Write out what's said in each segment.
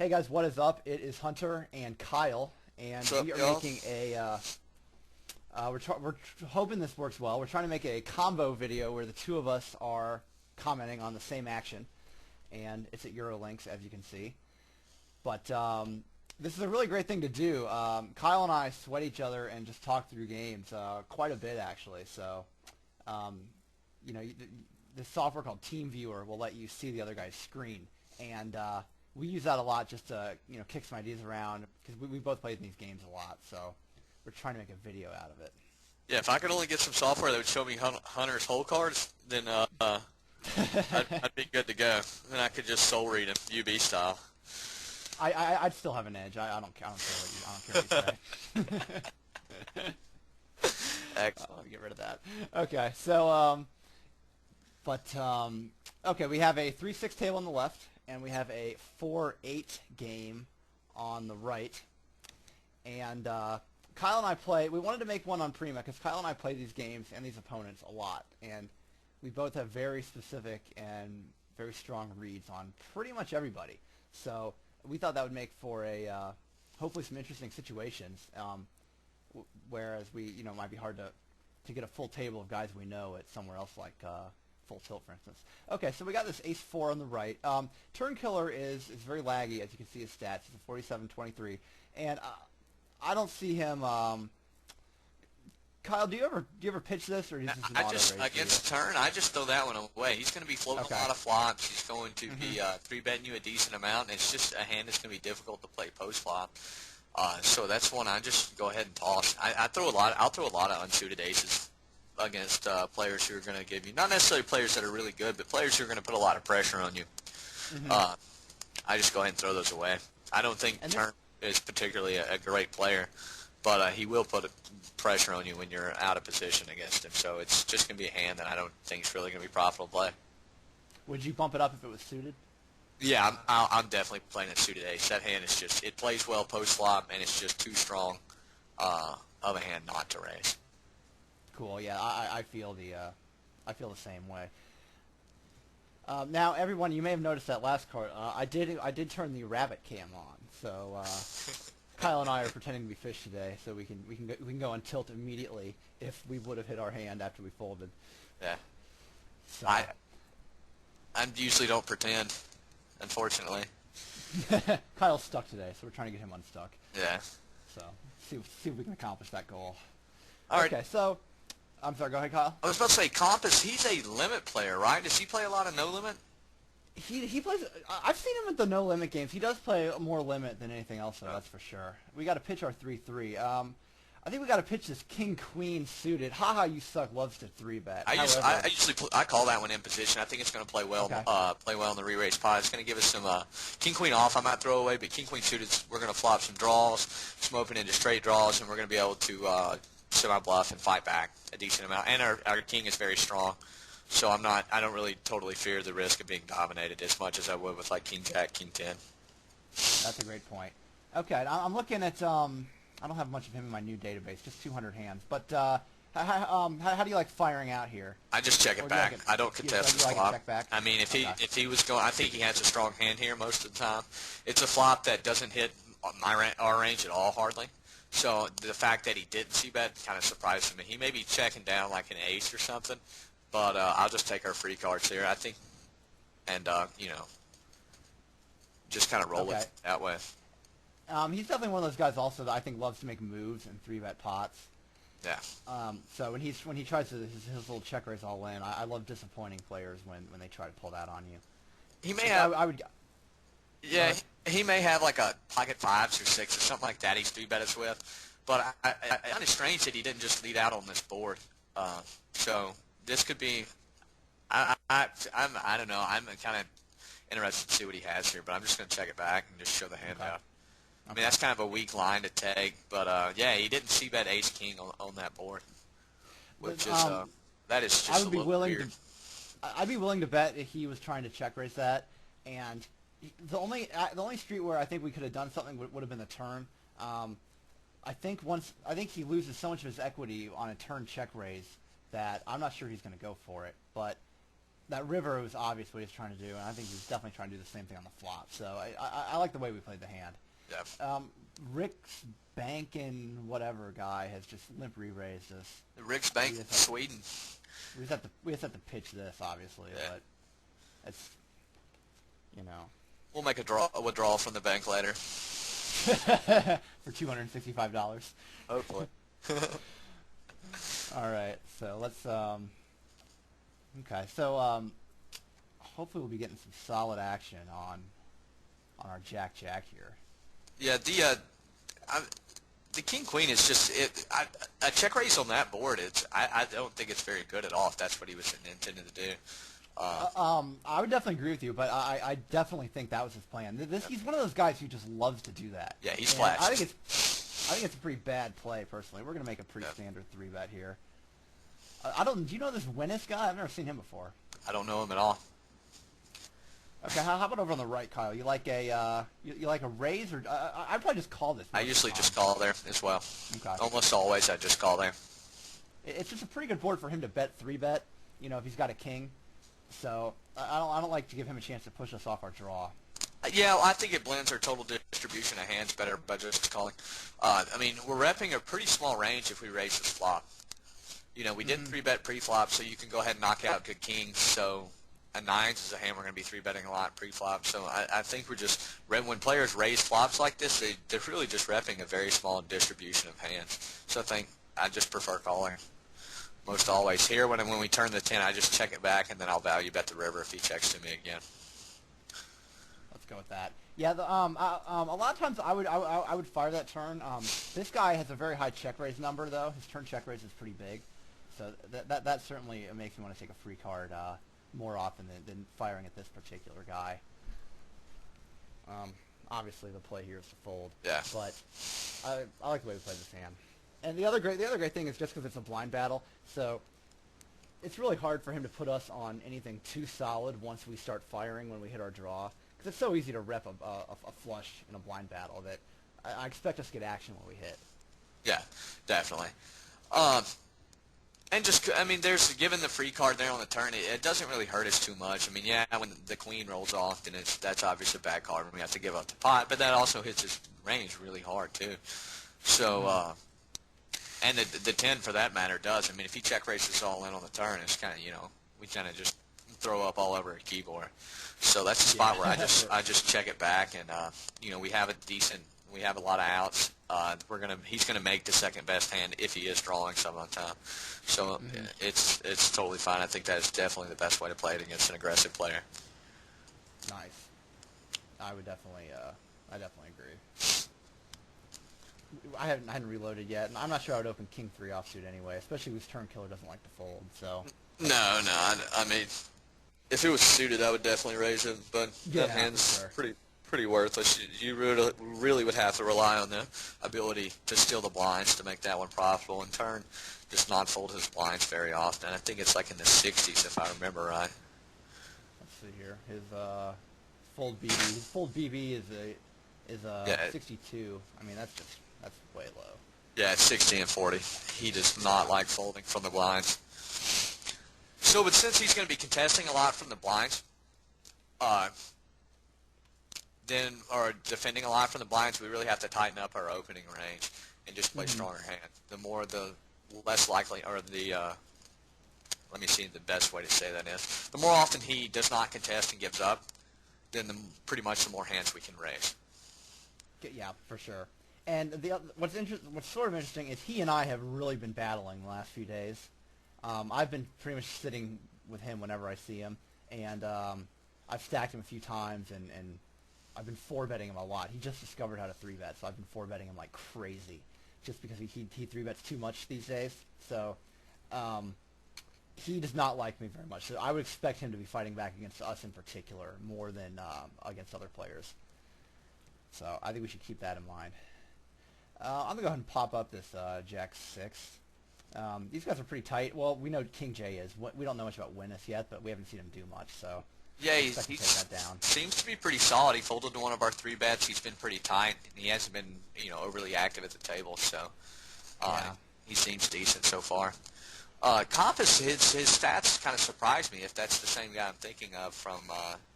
Hey guys, what is up? It is Hunter and Kyle, and What's up, we are y'all? making a. We're hoping this works well. We're trying to make a combo video where the two of us are commenting on the same action, and it's at Eurolinks, as you can see. But this is a really great thing to do. Kyle and I sweat each other and just talk through games quite a bit, actually. So, you know, this software called TeamViewer will let you see the other guy's screen, and we use that a lot just to kick some ideas around because we both played these games a lot. So we're trying to make a video out of it. Yeah, if I could only get some software that would show me Hunter's hole cards, then I'd be good to go. Then I could just soul read him, UB style. I'd still have an edge. I don't care what you say. Excellent. Get rid of that. Okay, so okay, we have a 3-6 table on the left, and we have a 4-8 game on the right. And Kyle and I play. We wanted to make one on Prima because Kyle and I play these games and these opponents a lot, and we both have very specific and very strong reads on pretty much everybody. So we thought that would make for a hopefully some interesting situations. Whereas it might be hard to get a full table of guys we know at somewhere else like Full Tilt, for instance. Okay, so we got this Ace-4 on the right. Turn Killer is very laggy, as you can see his stats. He's a 47-23, and I don't see him. Kyle, do you ever pitch this, or is this an auto race Against turn, I just throw that one away. He's going to be floating a lot of flops. He's going to be 3-betting you a decent amount, and it's just a hand that's going to be difficult to play post-flop. So that's one I just go ahead and toss. I'll throw a lot of unsuited aces against players who are going to give you, not necessarily players that are really good, but players who are going to put a lot of pressure on you. I just go ahead and throw those away. I don't think Turn is particularly a great player, but he will put pressure on you when you're out of position against him. So it's just going to be a hand that I don't think is really going to be profitable to play. Would you bump it up if it was suited? Yeah, I'm definitely playing a suited ace. That hand is just, it plays well post-flop, and it's just too strong of a hand not to raise. Cool. Yeah, I feel the same way. Now, everyone, you may have noticed that last card. I did turn the rabbit cam on, so Kyle and I are pretending to be fish today, so we can go on tilt immediately if we would have hit our hand after we folded. Yeah. So. I usually don't pretend, unfortunately. Kyle's stuck today, so we're trying to get him unstuck. Yeah. So see if we can accomplish that goal. All right. Okay, so I'm sorry. Go ahead, Kyle. I was about to say, Compass, he's a limit player, right? Does he play a lot of no limit? He plays. I've seen him at the no limit games. He does play more limit than anything else, though. That's for sure. We got to pitch our 3-3. I think we got to pitch this King Queen suited. Haha, you suck. Loves to 3-bet. I call that one in position. I think it's going to play well. Okay. Play well in the re-raise pot. It's going to give us some King Queen off. I might throw away, but King Queen suited. We're going to flop some draws, some open into straight draws, and we're going to be able to semi-bluff and fight back a decent amount. And our King is very strong. So I don't really totally fear the risk of being dominated as much as I would with like King Jack, King 10. That's a great point. Okay, I'm looking at I don't have much of him in my new database, just 200 hands. But how do you like firing out here? I just check it back. I don't contest the flop. Check back? I mean, if he was going, I think he has a strong hand here most of the time. It's a flop that doesn't hit our range at all, hardly. So the fact that he didn't see bet kind of surprised me. He may be checking down like an ace or something. But I'll just take our free cards here, I think, and, just kind of roll it that way. He's definitely one of those guys also that I think loves to make moves and 3-bet pots. Yeah. So when he tries his little check raise all in, I love disappointing players when they try to pull that on you. He may have. Yeah, he may have like a pocket 5s or 6s or something like that he's 3-bet us with. But I kind of strange that he didn't just lead out on this board. So this could be, I don't know. I'm kind of interested to see what he has here, but I'm just going to check it back and just show the hand out. I mean, that's kind of a weak line to take, but yeah, he didn't see bet ace king on that board, which is that is just a little weird. I'd be willing to bet if he was trying to check raise that, and the only street where I think we could have done something would have been the turn. I think he loses so much of his equity on a turn check raise that I'm not sure he's going to go for it. But that river was obvious what he was trying to do, and I think he was definitely trying to do the same thing on the flop. So I like the way we played the hand. Yeah. Rick's banking whatever guy has just limp re-raised us. Rick's Bank, Sweden. We just have to pitch this, obviously, Yeah. but it's, you know. We'll make a withdrawal from the bank later. For $265. Hopefully. All right, so let's. Okay, so hopefully we'll be getting some solid action on our Jack here. Yeah, the King Queen is just a check raise on that board. I don't think it's very good at all if that's what he was intending to do. I would definitely agree with you, but I definitely think that was his plan. He's one of those guys who just loves to do that. Yeah, he's flashed. I think it's a pretty bad play personally. We're gonna make a pretty standard 3-bet here. Do you know this Winnis guy? I've never seen him before. I don't know him at all. Okay, how about over on the right, Kyle? You like a you like a raise, or I'd probably just call this. I usually just call there as well. Okay. Almost always I just call there. It's just a pretty good board for him to bet 3-bet. You know, if he's got a king. So I don't like to give him a chance to push us off our draw. Yeah, well, I think it blends our total distribution of hands better by just calling. I mean, we're repping a pretty small range if we raise this flop. You know, we didn't 3-bet pre-flop, so you can go ahead and knock out good kings. So a 9s is a hand we're going to be 3-betting a lot pre-flop. So I think we're just, when players raise flops like this, they're really just repping a very small distribution of hands. So I just prefer calling. Most always. Here, when we turn the 10, I just check it back, and then I'll value bet the river if he checks to me again. Let's go with that. Yeah, a lot of times I would fire that turn. This guy has a very high check raise number, though. His turn check raise is pretty big, so that certainly makes me want to take a free card more often than firing at this particular guy. Obviously, the play here is to fold. Yeah. But I like the way we play this hand. And the other great thing is just because it's a blind battle, so it's really hard for him to put us on anything too solid once we start firing when we hit our draw. Because it's so easy to rep a flush in a blind battle that I expect us to get action when we hit. Yeah, definitely. And just, I mean, given the free card there on the turn, it doesn't really hurt us too much. I mean, yeah, when the queen rolls off, then that's obviously a bad card when we have to give up the pot, but that also hits his range really hard too. So, and the 10 for that matter does. I mean, if he check raises all in on the turn, it's kind of, we kind of just throw up all over a keyboard. So that's a spot where I just check it back, and we have a lot of outs. He's gonna make the second best hand if he is drawing some on time. So it's totally fine. I think that is definitely the best way to play it against an aggressive player. Nice. I definitely agree. I hadn't reloaded yet, and I'm not sure I would open King 3 offsuit anyway, especially with turn killer doesn't like to fold. So. No. I mean, if it was suited, I would definitely raise it, but that hand's pretty worthless. You really would have to rely on the ability to steal the blinds to make that one profitable. In turn, just not fold his blinds very often. I think it's like in the 60s, if I remember right. Let's see here. His fold BB is 62. I mean, that's way low. Yeah, it's 60 and 40. He does not like folding from the blinds. So, but since he's going to be contesting a lot from the blinds, or defending a lot from the blinds, we really have to tighten up our opening range and just play stronger hands. The less likely, or let me see the best way to say that is. The more often he does not contest and gives up, then pretty much the more hands we can raise. Yeah, for sure. And what's sort of interesting is he and I have really been battling the last few days. I've been pretty much sitting with him whenever I see him, and I've stacked him a few times, and I've been 4-betting him a lot. He just discovered how to 3-bet, so I've been 4-betting him like crazy, just because he 3-bets too much these days. So he does not like me very much. So I would expect him to be fighting back against us in particular more than against other players. So I think we should keep that in mind. I'm going to go ahead and pop up this Jack 6. These guys are pretty tight. Well, we know King J is. We don't know much about Winnis yet, but we haven't seen him do much. So yeah, he take that down. Seems to be pretty solid. He folded to one of our 3-bets. He's been pretty tight, and he hasn't been overly active at the table. So he seems decent so far. Compass, his stats kind of surprised me if that's the same guy I'm thinking of from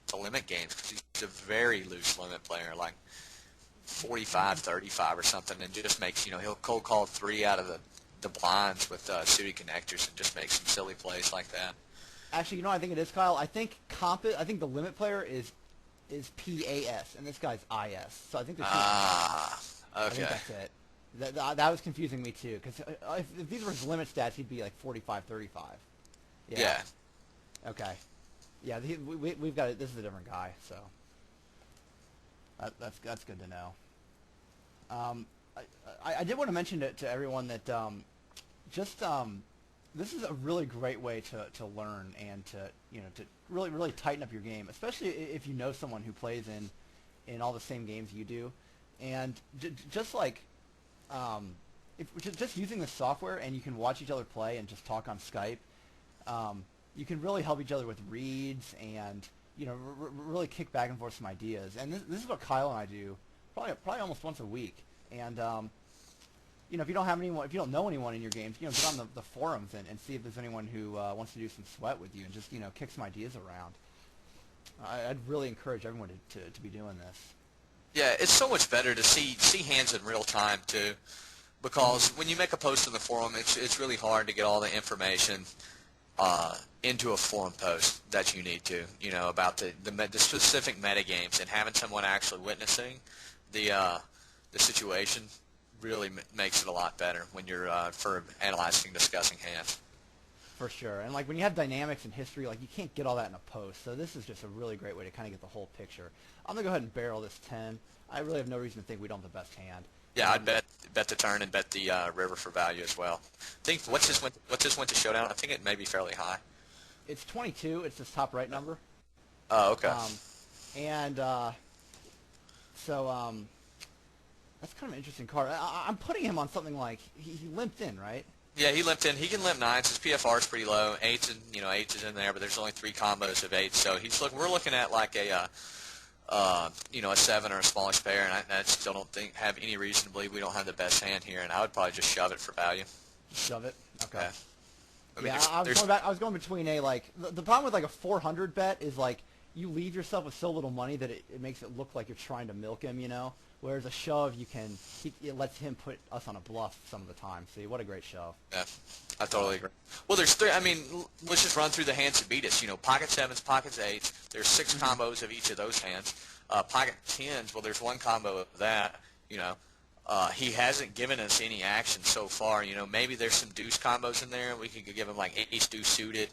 the limit games, because he's a very loose limit player, like 45, 35 or something, and just makes, he'll cold call 3 out of the blinds with suited connectors and just make some silly plays like that. Actually, I think it is, Kyle. I think the limit player is PAS, and this guy's IS. So I think Okay. I think that's it. That was confusing me too, because if these were his limit stats, he'd be like 45, 35. Yeah. Okay. Yeah, we've got it. This is a different guy, so that's good to know. I did want to mention to everyone that this is a really great way to learn and to really tighten up your game, especially if you know someone who plays in all the same games you do, and just like just using the software, and you can watch each other play and just talk on Skype. You can really help each other with reads and really kick back and forth some ideas. And this is what Kyle and I do probably almost once a week. And if you don't know anyone in your games, get on the forums and see if there's anyone who wants to do some sweat with you and just kick some ideas around. I'd really encourage everyone to be doing this. Yeah, it's so much better to see hands in real time too, because when you make a post in the forum, it's really hard to get all the information into a forum post that you need to, about the specific meta games, and having someone actually witnessing the situation really makes it a lot better when you're for analyzing, discussing hands. For sure. And like when you have dynamics and history, like you can't get all that in a post. So this is just a really great way to kind of get the whole picture. I'm going to go ahead and barrel this 10. I really have no reason to think we don't have the best hand. Yeah, I'd bet the turn and bet the river for value as well. I think what's this went to showdown? I think it may be fairly high. It's 22. It's this top right number. Oh, okay. So that's kind of an interesting card. I'm putting him on something like he limped in, right? Yeah, he limped in. He can limp 9s. His PFR is pretty low. 8s and 8s is in there, but there's only 3 combos of 8s. So we're looking at like a 7 or a smallish pair, and I still don't have any reason to believe we don't have the best hand here. And I would probably just shove it for value. Shove it. Okay. Yeah. I was going between the problem with like a 400 bet is like you leave yourself with so little money that it makes it look like you're trying to milk him, Whereas a shove, it lets him put us on a bluff some of the time. See, what a great shove. Yeah, I totally agree. Well, there's 3. I mean, let's just run through the hands that beat us. Pocket 7s, pockets 8s. There's 6 combos of each of those hands. Pocket 10s, well, there's 1 combo of that. He hasn't given us any action so far. Maybe there's some deuce combos in there. We could give him like ace deuce suited.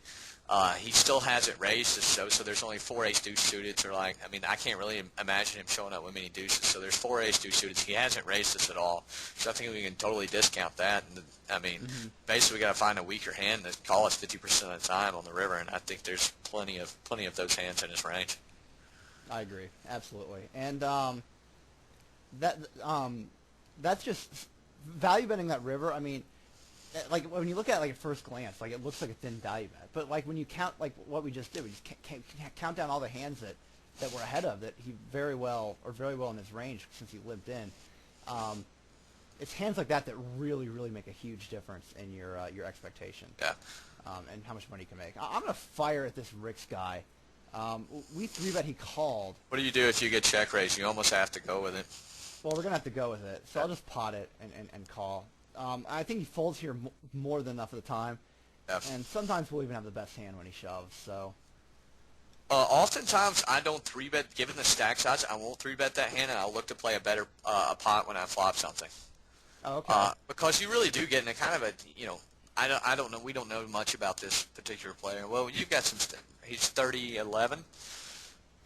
He still hasn't raised us, so there's only 4 ace deuce suited. So I can't really imagine him showing up with many deuces. So there's 4 ace deuce suited. He hasn't raised us at all. So I think we can totally discount that. And basically we got to find a weaker hand that call us 50% of the time on the river. And I think there's plenty of those hands in his range. I agree, absolutely. And that's just value betting that river. I mean, like when you look at it like at first glance, like it looks like a thin value bet. But like when you count like what we just did, we just count down all the hands that we're ahead of that he very well in his range since he lived in. It's hands like that really make a huge difference in your expectation. Yeah. And how much money you can make. I'm gonna fire at this Rick's guy. We 3-bet he called. What do you do if you get check raised? You almost have to go with it. Well, we're going to have to go with it. So I'll just pot it and call. I think he folds here more than enough of the time. Yeah. And sometimes we'll even have the best hand when he shoves. So. Oftentimes I don't 3-bet, given the stack size, I won't 3-bet that hand, and I'll look to play a better a pot when I flop something. Oh, okay. Because you really do get in a kind of a, I don't know, we don't know much about this particular player. Well, you've got some, he's 30-11.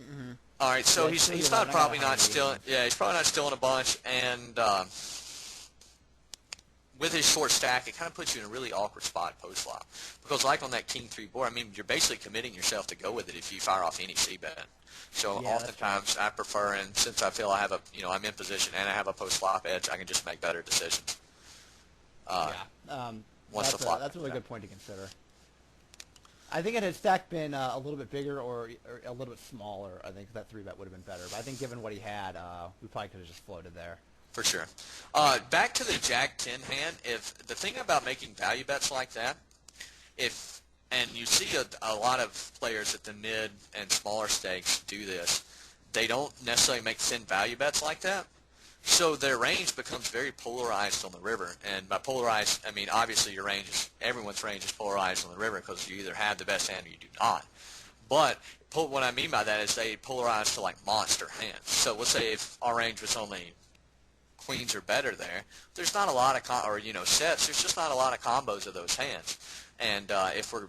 Mm-hmm. All right, so he's probably not stealing a bunch, and with his short stack, it kind of puts you in a really awkward spot post flop, because like on that king 3 board, I mean, you're basically committing yourself to go with it if you fire off any c bet. So yeah, oftentimes I prefer, and since I feel I have I'm in position and I have a post flop edge, I can just make better decisions. Once the flop. That's a really good point to consider. I think it had stack been a little bit bigger or a little bit smaller, I think that 3-bet would have been better. But I think given what he had, we probably could have just floated there. For sure. Back to the Jack 10 hand, if the thing about making value bets like that and you see a lot of players at the mid and smaller stakes do this. They don't necessarily make thin value bets like that. So their range becomes very polarized on the river. And by polarized, I mean obviously everyone's range is polarized on the river because you either have the best hand or you do not. But what I mean by that is they polarize to like monster hands. So let's say if our range was only queens or better there's not a lot of sets. There's just not a lot of combos of those hands. And if we're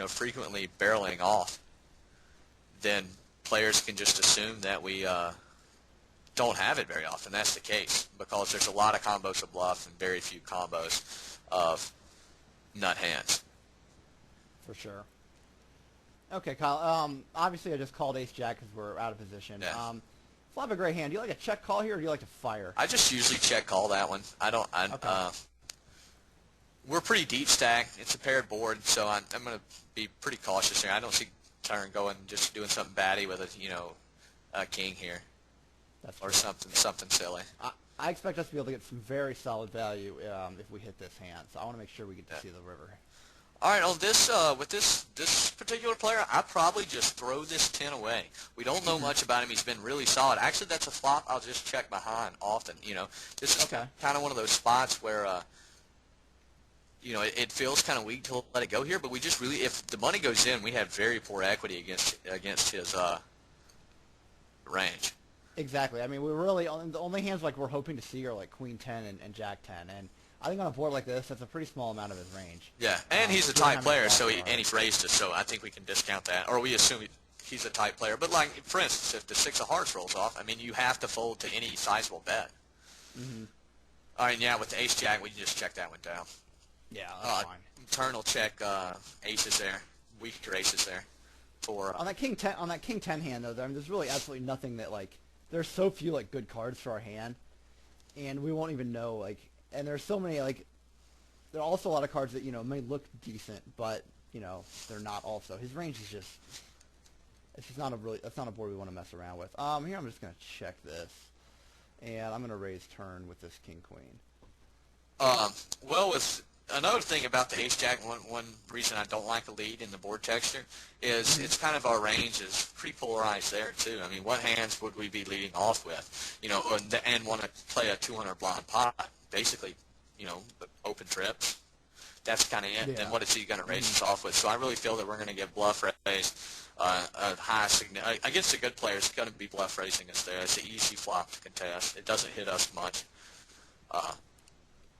frequently barreling off, then players can just assume that we don't have it very often. That's the case because there's a lot of combos of bluff and very few combos of nut hands. For sure. Okay, Kyle. Obviously, I just called ace-jack because we're out of position. Yeah. If I have a great hand, do you like a check call here or do you like to fire? I just usually check call that one. Okay. We're pretty deep stack. It's a paired board, so I'm going to be pretty cautious here. I don't see turn going just doing something batty with a king here. That's or true. something silly. I expect us to be able to get some very solid value if we hit this hand. So I want to make sure we get to see the river. All right, on this with this particular player, I probably just throw this 10 away. We don't know much about him. He's been really solid. Actually, that's a flop I'll just check behind often. This is kind of one of those spots where it feels kind of weak to let it go here, but we just really, if the money goes in, we have very poor equity against his range. Exactly. I mean, the only hands like we're hoping to see are like queen 10 and jack 10, and I think on a board like this, that's a pretty small amount of his range. Yeah, and he's a tight player, so he's raised us, so I think we can discount that, or we assume he's a tight player. But like, for instance, if the 6 of hearts rolls off, I mean, you have to fold to any sizable bet. Mm-hmm. All right, yeah, with the ace-jack, we can just check that one down. Yeah, that's fine. Turn will check aces there, weaker aces there. On that king 10 hand though, there's really absolutely nothing that like. There's so few like good cards for our hand, and we won't even know like. And there's so many like. There are also a lot of cards that may look decent, but they're not. Also, his range is just. It's just not that's not a board we want to mess around with. Here I'm just gonna check this, and I'm gonna raise turn with this king queen. Well, with another thing about the ace-jack, one reason I don't like a lead in the board texture is it's kind of our range is pretty polarized there, too. I mean, what hands would we be leading off with? And want to play a 200 blind pot, basically, open trips. That's kind of it. Yeah. And what is he going to raise us off with? So I really feel that we're going to get bluff raised. A high against a good player, it's going to be bluff raising us there. It's an easy flop to contest. It doesn't hit us much.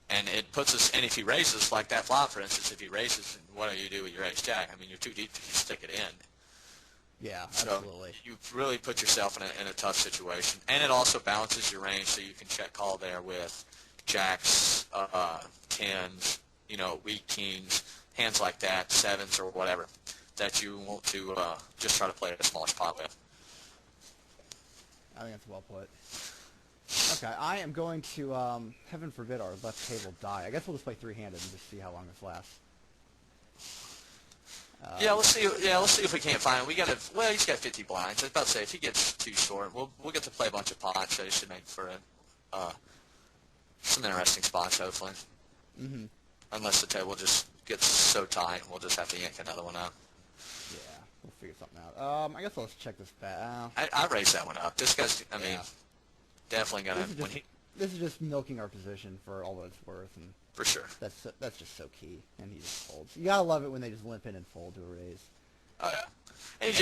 And it puts us, and if he raises, like that flop, for instance, if he raises, what do you do with your ace-jack? I mean, you're too deep to stick it in. Yeah, so absolutely. You really put yourself in a tough situation. And it also balances your range, so you can check call there with jacks, tens, weak kings, hands like that, sevens or whatever, that you want to just try to play a smallish pot with. I think that's well put. Okay, I am going to, heaven forbid our left table die. I guess we'll just play three-handed and just see how long this lasts. Let's see. Yeah, let's see if we can't find him. Well, he's got 50 blinds. I was about to say if he gets too short, we'll get to play a bunch of pots. So he should make for some interesting spots, hopefully. Mm-hmm. Unless the table just gets so tight, we'll just have to yank another one up. Yeah, we'll figure something out. I guess let's check this back. I raised that one up. This guy's, I mean, definitely gonna. This is just milking our position for all that it's worth, and for sure. That's just so key, and he just folds. You gotta love it when they just limp in and fold to a raise. Oh yeah, and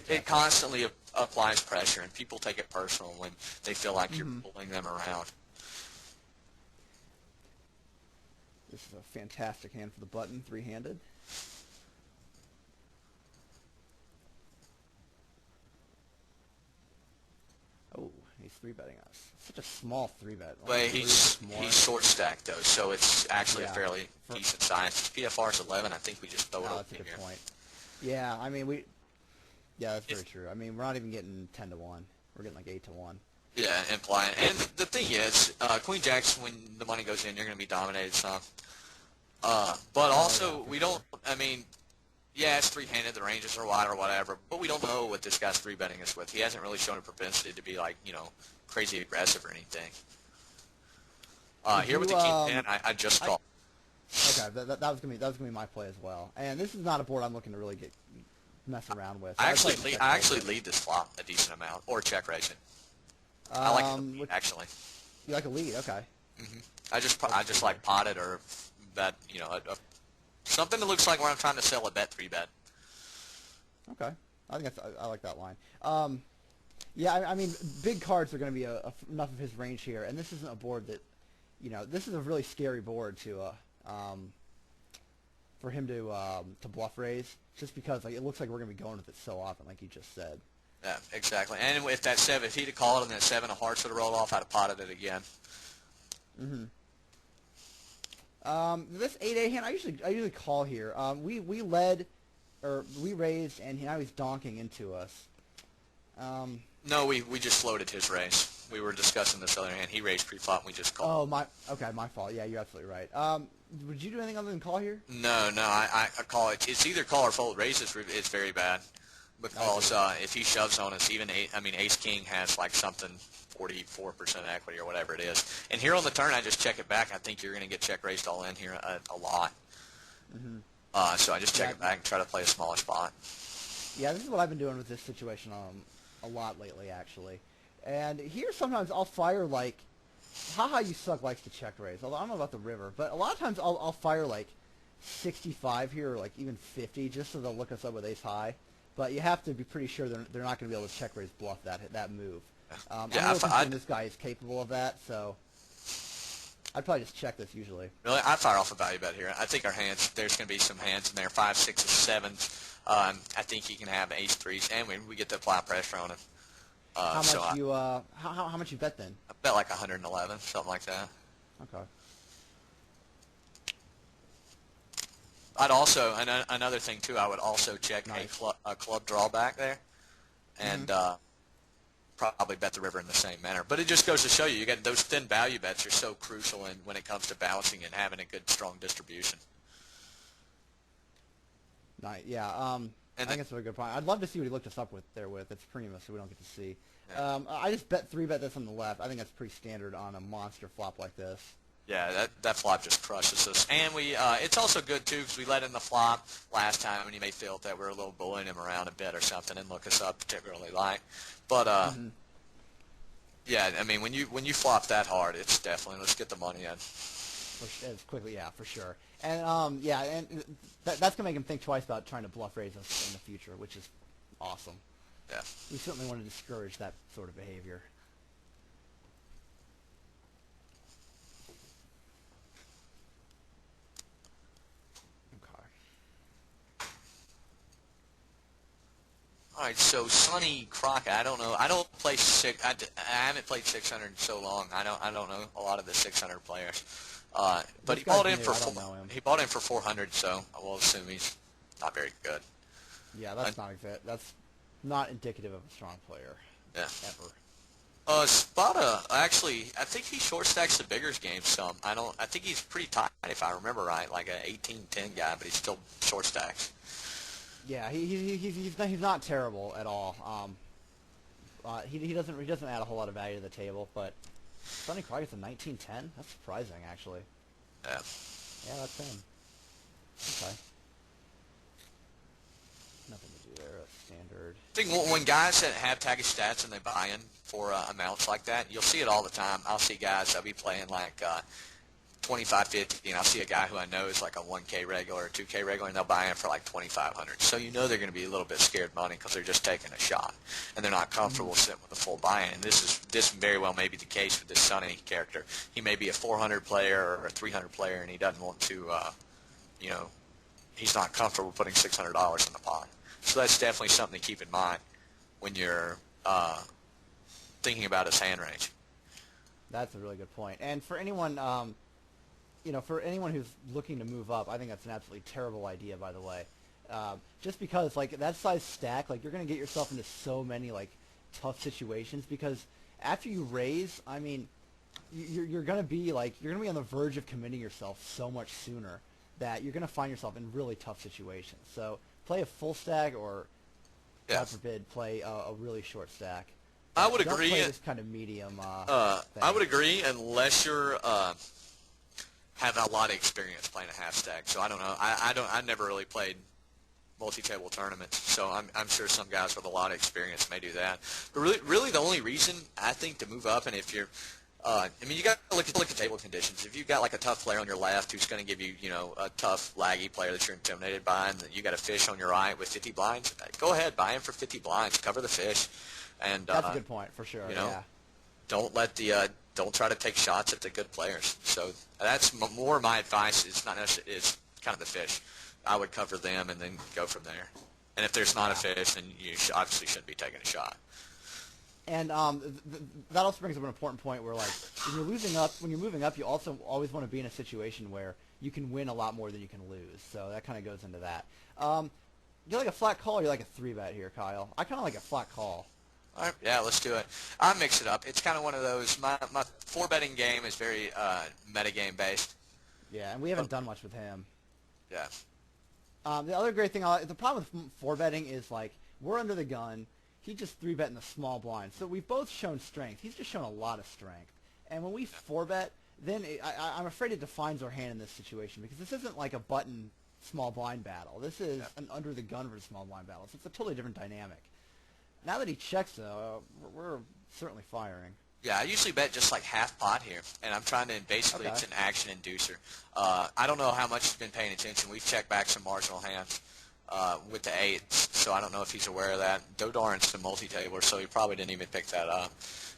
it constantly applies pressure, and people take it personal when they feel like you're pulling them around. This is a fantastic hand for the button, three-handed. Oh, he's three-betting us. Such a small three-bet. Well, he's short stacked though, so it's actually a fairly decent size. PFR's 11. I think we just throw it that's a good point. Yeah, I mean yeah, that's very true. I mean, we're not even getting 10 to 1. We're getting like 8 to 1. Yeah, implying. And the thing is, Queen Jacks, when the money goes in, you're going to be dominated some. But also, we don't. I mean, yeah, it's three-handed. The ranges are wide or whatever, but we don't know what this guy's three-betting us with. He hasn't really shown a propensity to be like crazy aggressive or anything. Here with the king 10, I just call. Okay, that was gonna be my play as well. And this is not a board I'm looking to really mess around with. So I actually lead this flop a decent amount, or check raise it. I like it actually. You like a lead, okay. I just like pot it or bet, something that looks like where I'm trying to sell a bet 3-bet. Okay, I like that line. Yeah, I mean, big cards are going to be enough of his range here, and this isn't a board that, this is a really scary board for him to bluff raise, just because it looks like we're going to be going with it so often, like you just said. Yeah, exactly. And if he'd have called and that 7 of hearts would have rolled off, I'd have potted it again. This 8-8 hand, I usually call here. We led, or we raised, and now he's donking into us. No, we just floated his raise. We were discussing this other hand. He raised pre-flop, and we just called. Oh, my fault. Yeah, you're absolutely right. Would you do anything other than call here? No, I call it. It's either call or fold. Raise is very bad because if he shoves on us, even Ace King has like something 44% equity or whatever it is. And here on the turn, I just check it back. I think you're going to get check raised all in here a lot. So I just check it back and try to play a smaller spot. Yeah, this is what I've been doing with this situation a lot lately, actually. And here sometimes I'll fire like, Haha You Suck likes to check raise, although I don't know about the river, but a lot of times I'll fire like 65 here or like even 50 just so they'll look us up with ace high. But you have to be pretty sure they're not going to be able to check raise bluff that move. I this guy is capable of that, so I'd probably just check this usually. Really? I fire off a value bet here. I think our hands, there's going to be some hands in there, 5, 6, 7s. I think he can have ace 3s, and we get to apply pressure on him. How much you bet then? I bet like 111, something like that. Okay. I'd also, another thing too, I would also check a club drawback there, and probably bet the river in the same manner. But it just goes to show you, get those thin value bets are so crucial when it comes to balancing and having a good, strong distribution. Nice. Yeah. I think that's a very good point. I'd love to see what he looked us up with. It's Prima, so we don't get to see. Yeah. I just 3-bet this on the left. I think that's pretty standard on a monster flop like this. Yeah, that flop just crushes us. And it's also good, too, because we let in the flop last time, and he may feel that we're a little bullying him around a bit or something and look us up particularly light. But, yeah, I mean, when you flop that hard, it's definitely, let's get the money in. As quickly, yeah, for sure. And, yeah, and that's going to make him think twice about trying to bluff raise us in the future, which is awesome. Yeah. We certainly want to discourage that sort of behavior. All right, so Sonny Crockett, I don't know. I don't play I haven't played 600 in so long. I don't know a lot of the 600 players. But he bought in for 400, so we'll assume he's not very good. Yeah, that's not indicative of a strong player. Yeah. Ever. Spada, actually, I think he short stacks the biggers game some. I think he's pretty tight if I remember right, like an 18-10 guy, but he still short stacks. Yeah, he's not terrible at all. He doesn't add a whole lot of value to the table, but Sonny Crockett's a 19-10. That's surprising, actually. Yeah. Yeah, that's him. Okay. Nothing to do there. That's standard. I think when guys that have taggy stats and they buy in for amounts like that, you'll see it all the time. I'll see guys that'll be playing like 25, 50, and I'll see a guy who I know is like a 1K regular or 2K regular, and they'll buy in for like 2,500. So you know they're going to be a little bit scared money because they're just taking a shot, and they're not comfortable sitting with a full buy-in. And this very well may be the case with this Sonny character. He may be a 400 player or a 300 player, and he doesn't want to, he's not comfortable putting $600 in the pot. So that's definitely something to keep in mind when you're thinking about his hand range. That's a really good point. And for anyone, for anyone who's looking to move up, I think that's an absolutely terrible idea, by the way. Just because, like, that size stack, like, you're going to get yourself into so many, like, tough situations because after you raise, I mean, you're going to be, like, you're going to be on the verge of committing yourself so much sooner that you're going to find yourself in really tough situations. So play a full stack or, God forbid, play a really short stack. I would Don't agree. Play this kind of medium. I would agree unless you're have a lot of experience playing a half stack. So I don't know. I never really played multi-table tournaments, so I'm sure some guys with a lot of experience may do that. But really the only reason I think to move up, and if you're, I mean, you got to look at table conditions. If you've got like a tough player on your left who's going to give you, a tough, laggy player that you're intimidated by, and you got a fish on your right with 50 blinds, go ahead, buy him for 50 blinds, cover the fish, and that's a good point for sure. Yeah. Don't let don't try to take shots at the good players. So that's more my advice. It's not necessarily, it's kind of the fish. I would cover them and then go from there. And if there's not a fish, then you obviously shouldn't be taking a shot. And that also brings up an important point where, like, when you're moving up, you also always want to be in a situation where you can win a lot more than you can lose. So that kind of goes into that. You like a flat call or you like a 3-bet here, Kyle? I kind of like a flat call. All right, yeah, let's do it. I mix it up. It's kind of one of those. My 4-betting game is very metagame based. Yeah, and we haven't done much with him. Yeah. The other great thing, the problem with 4-betting is, like, we're under the gun. He just 3-bet in the small blind. So we've both shown strength. He's just shown a lot of strength. And when we 4-bet, then I'm afraid it defines our hand in this situation because this isn't like a button small blind battle. This is an under the gun versus small blind battle. So it's a totally different dynamic. Now that he checks, though, we're certainly firing. Yeah, I usually bet just like half pot here, and I'm trying to, basically it's an action inducer. I don't know how much he's been paying attention. We've checked back some marginal hands with the 8s, so I don't know if he's aware of that. Dodarin's the multi-tabler, so he probably didn't even pick that up.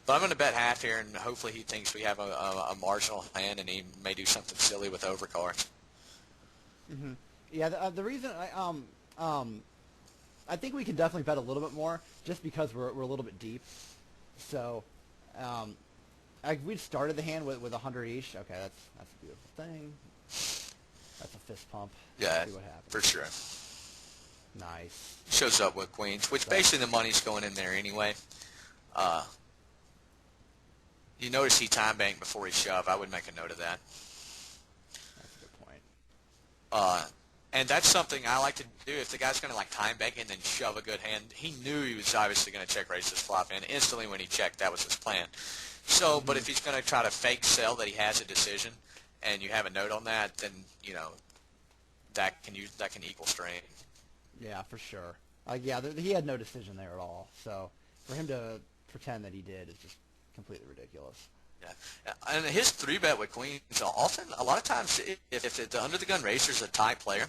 But I'm going to bet half here, and hopefully he thinks we have a marginal hand, and he may do something silly with overcards. Mm-hmm. Yeah, the reason I think we can definitely bet a little bit more just because we're a little bit deep. So we started the hand with 100 each. Okay, that's a beautiful thing. That's a fist pump. Yeah, see what happens. For sure. Nice. Shows up with queens, which basically the money's going in there anyway. You notice he time banked before he shoved. I would make a note of that. That's a good point. And that's something I like to do. If the guy's going to like time bank and then shove a good hand, he knew he was obviously going to check raise this flop, and instantly when he checked, that was his plan. So, but if he's going to try to fake sell that he has a decision, and you have a note on that, then that can equal strain. Yeah, for sure. He had no decision there at all. So for him to pretend that he did is just completely ridiculous. Yeah, and his 3-bet with queens, often, a lot of times, if it's under the gun raiser's a tight player,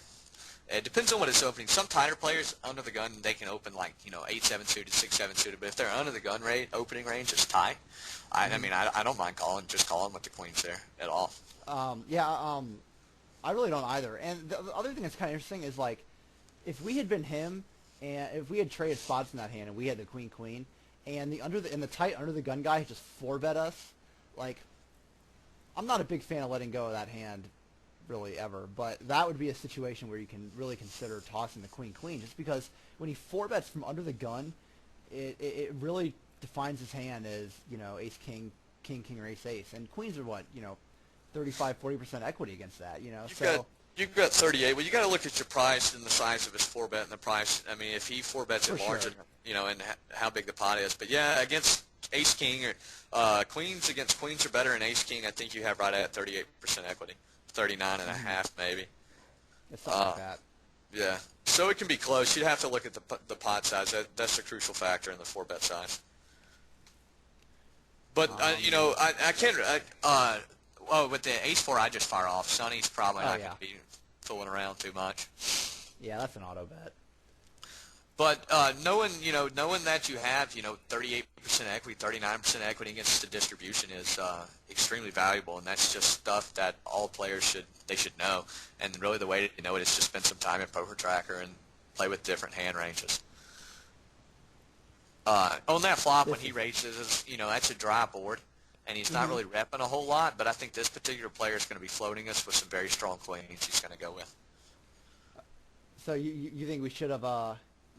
it depends on what it's opening. Some tighter players under the gun, they can open like 8-7 suited, 6-7 suited, but if they're under the gun opening range is tight, I don't mind calling with the queens there at all. I really don't either. And the other thing that's kind of interesting is, like, if we had been him and if we had traded spots in that hand and we had the queen and the tight under the gun guy just 4-bet us. Like, I'm not a big fan of letting go of that hand, really, ever. But that would be a situation where you can really consider tossing the queen, just because when he 4-bets from under the gun, it really defines his hand as, ace, king, or ace. And queens are what, 35-40% equity against that, You've got 38. Well, you got to look at your price and the size of his 4-bet and the price. I mean, if he 4-bets it larger, and how big the pot is. But yeah, against ace king or queens against queens are better, and ace king I think you have right at 38% equity, 39.5 maybe. It's something like that. Yeah, so it can be close. You'd have to look at the pot size. That's a crucial factor in the 4-bet size. But I can't. With the ace-4, I just fire off. Sonny's probably not going to be fooling around too much. Yeah, that's an auto bet. But knowing that you have 38% equity, 39% equity against the distribution is extremely valuable, and that's just stuff that all players should know. And really, the way to know it is just spend some time in Poker Tracker and play with different hand ranges. On that flop, when he raises, that's a dry board, and he's not really repping a whole lot. But I think this particular player is going to be floating us with some very strong queens. He's going to go with. So you think we should have?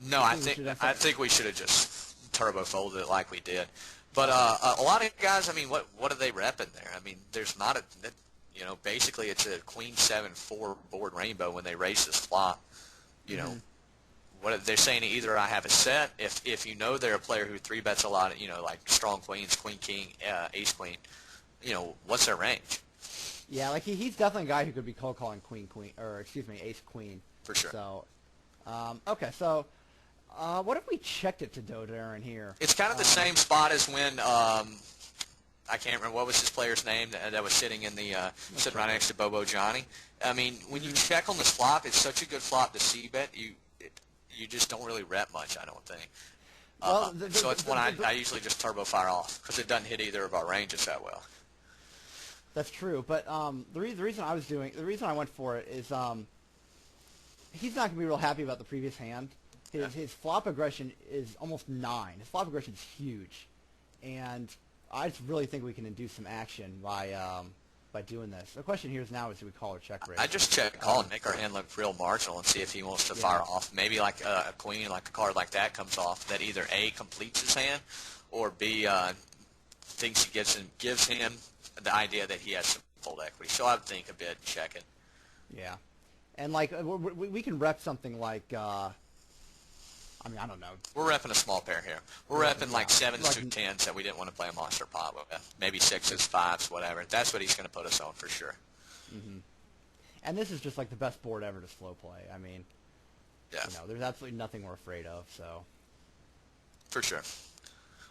No, I think we should have just turbo folded it like we did. But a lot of guys, I mean, what are they repping there? I mean, there's not basically it's a queen 7-4 board rainbow when they raise this flop. What they're saying, either I have a set, if they're a player who 3-bets a lot, like strong queens, queen king, ace queen, what's their range? Yeah, like he's definitely a guy who could be cold calling queen, or excuse me, ace queen. For sure. So, okay, so what if we checked it to Dodarin here? It's kind of the same spot as when I can't remember what was his player's name that was sitting in the sitting right next to Bobo Johnny. I mean, when you check on this flop, it's such a good flop to c-bet. You just don't really rep much, I don't think. Well, so it's one I usually just turbo fire off because it doesn't hit either of our ranges that well. That's true, but the reason I went for it is he's not gonna be real happy about the previous hand. His flop aggression is almost 9. His flop aggression is huge, and I just really think we can induce some action by doing this. The question here is now is do we call or check raise? I just check call and make our hand look real marginal and see if he wants to fire off. Maybe like a queen, like a card like that comes off that either A, completes his hand, or B, thinks he gives him the idea that he has some fold equity. So I would think a bit and check it. Yeah. And like we can rep something like I mean, I don't know. We're repping a small pair here. We're repping like 7s through 10s that we didn't want to play a monster pot with. Maybe 6s, 5s, whatever. That's what he's going to put us on for sure. Mm-hmm. And this is just like the best board ever to slow play. I mean, there's absolutely nothing we're afraid of. So. For sure.